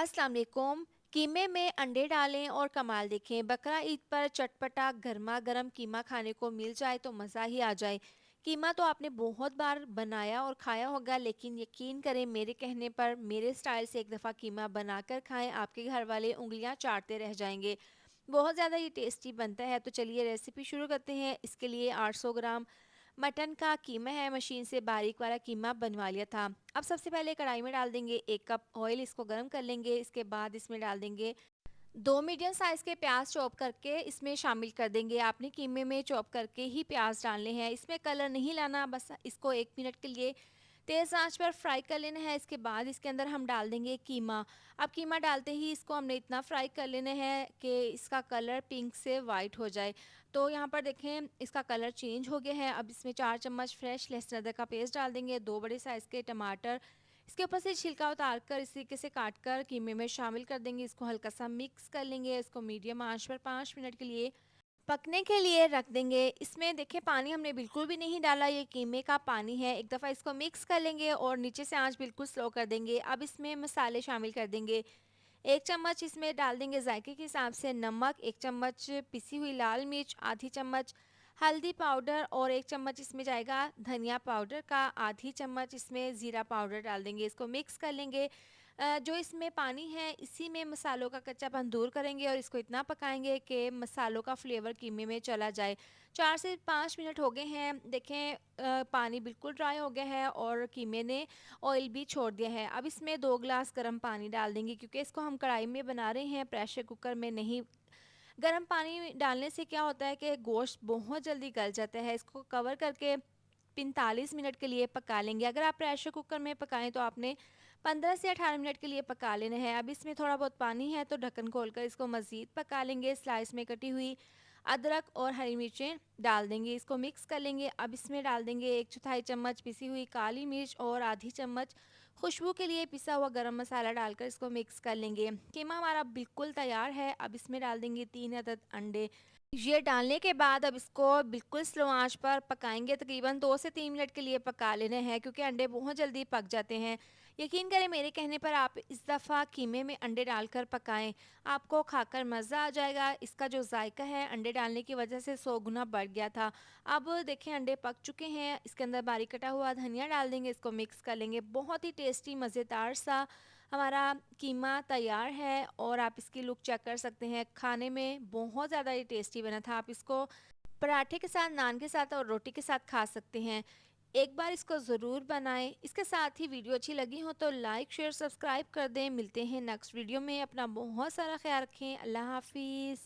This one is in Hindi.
अस्सलाम वालेकुम। कीमे में अंडे डालें और कमाल देखें। बकरा ईद पर चटपटा गर्मा गर्म कीमा खाने को मिल जाए तो मज़ा ही आ जाए। कीमा तो आपने बहुत बार बनाया और खाया होगा, लेकिन यकीन करें मेरे कहने पर मेरे स्टाइल से एक दफ़ा कीमा बनाकर खाएं, आपके घर वाले उंगलियां चाटते रह जाएंगे। बहुत ज़्यादा ये टेस्टी बनता है। तो चलिए रेसिपी शुरू करते हैं। इसके लिए 800 ग्राम मटन का कीमा है, मशीन से बारीक वाला कीमा बनवा लिया था। अब सबसे पहले कढ़ाई में डाल देंगे 1 कप ऑयल, इसको गर्म कर लेंगे। इसके बाद इसमें डाल देंगे 2 मीडियम साइज़ के प्याज चॉप करके इसमें शामिल कर देंगे। आपने कीमे में चॉप करके ही प्याज डालने हैं, इसमें कलर नहीं लाना, बस इसको 1 मिनट के लिए तेज़ आंच पर फ्राई कर लेना है। इसके बाद इसके अंदर हम डाल देंगे कीमा। अब कीमा डालते ही इसको हमने इतना फ्राई कर लेना है कि इसका कलर पिंक से वाइट हो जाए। तो यहाँ पर देखें इसका कलर चेंज हो गया है। अब इसमें 4 चम्मच फ्रेश लहसुन अदरक का पेस्ट डाल देंगे, 2 बड़े साइज़ के टमाटर इसके ऊपर से छिलका उतार कर इस तरीके से काट कर कीमे में शामिल कर देंगे। इसको हल्का सा मिक्स कर लेंगे। इसको मीडियम आंच पर 5 मिनट के लिए पकने के लिए रख देंगे। इसमें देखिए पानी हमने बिल्कुल भी नहीं डाला, ये कीमे का पानी है। एक दफ़ा इसको मिक्स कर लेंगे और नीचे से आंच बिल्कुल स्लो कर देंगे। अब इसमें मसाले शामिल कर देंगे। 1 चम्मच इसमें डाल देंगे जायके के हिसाब से नमक, 1 चम्मच पिसी हुई लाल मिर्च, आधी चम्मच हल्दी पाउडर और 1 चम्मच इसमें जाएगा धनिया पाउडर का, आधी चम्मच इसमें ज़ीरा पाउडर डाल देंगे। इसको मिक्स कर लेंगे। जो इसमें पानी है इसी में मसालों का कच्चापन दूर करेंगे और इसको इतना पकाएंगे कि मसालों का फ्लेवर कीमे में चला जाए। 4 से 5 मिनट हो गए हैं। देखें पानी बिल्कुल ड्राई हो गया है और कीमे ने ऑयल भी छोड़ दिया है। अब इसमें 2 गिलास गर्म पानी डाल देंगे, क्योंकि इसको हम कढ़ाई में बना रहे हैं, प्रेशर कुकर में नहीं। गर्म पानी डालने से क्या होता है कि गोश्त बहुत जल्दी गल जाता है। इसको कवर करके 45 मिनट के लिए पका लेंगे। अगर आप प्रेशर कुकर में पकाएं तो आपने 15 से 18 मिनट के लिए पका लेना है। अब इसमें थोड़ा बहुत पानी है तो ढक्कन खोलकर इसको मज़ीद पका लेंगे। स्लाइस में कटी हुई अदरक और हरी मिर्चें डाल देंगे, इसको मिक्स कर लेंगे। अब इसमें डाल देंगे 1/4 चम्मच पिसी हुई काली मिर्च और आधी चम्मच खुशबू के लिए पिसा हुआ गरम मसाला डालकर इसको मिक्स कर लेंगे। कीमा हमारा बिल्कुल तैयार है। अब इसमें डाल देंगे 3 अदद अंडे। ये डालने के बाद अब इसको बिल्कुल स्लो आंच पर पकाएंगे, तकरीबन 2 से 3 मिनट के लिए पका लेने हैं, क्योंकि अंडे बहुत जल्दी पक जाते हैं। यकीन करें मेरे कहने पर आप इस दफ़ा कीमे में अंडे डालकर पकाएं, आपको खाकर मज़ा आ जाएगा। इसका जो जायका है अंडे डालने की वजह से 100 गुना बढ़ गया था। अब देखें अंडे पक चुके हैं। इसके अंदर बारीक कटा हुआ धनिया डाल देंगे, इसको मिक्स कर लेंगे। बहुत ही टेस्टी मज़ेदार सा हमारा कीमा तैयार है और आप इसकी लुक चेक कर सकते हैं। खाने में बहुत ज़्यादा ये टेस्टी बना था। आप इसको पराठे के साथ, नान के साथ और रोटी के साथ खा सकते हैं। एक बार इसको ज़रूर बनाएं। इसके साथ ही वीडियो अच्छी लगी हो तो लाइक शेयर सब्सक्राइब कर दें। मिलते हैं नेक्स्ट वीडियो में। अपना बहुत सारा ख्याल रखें। अल्लाह हाफिज़।